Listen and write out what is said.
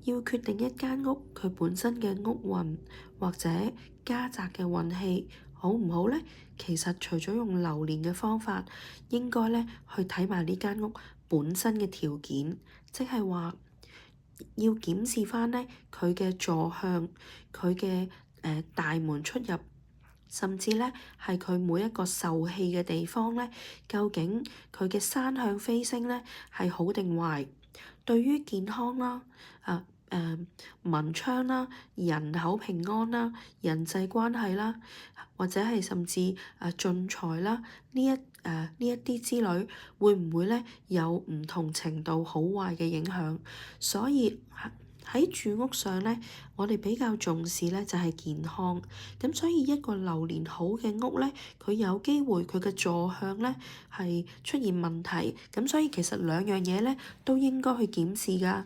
要決定一間屋佢本身嘅屋運或者家宅嘅運氣好唔好咧，其實除咗用流年嘅方法，應該咧去睇埋呢間屋本身嘅條件，即係話要檢視翻咧佢嘅坐向、佢嘅大門出入，甚至咧係佢每一個受氣嘅地方咧，究竟佢嘅山向飛星咧係好定壞？對於健康啦、文昌啦、人口平安啦、人際關係啦，或者係甚至進財啦，呢一啲之類，會唔會咧有唔同程度好壞嘅影響？所以喺住屋上咧，我哋比較重視咧就係健康。咁所以一個流年好嘅屋咧，佢有機會佢嘅坐向咧係出現問題。咁所以其實兩樣嘢咧都應該去檢視㗎。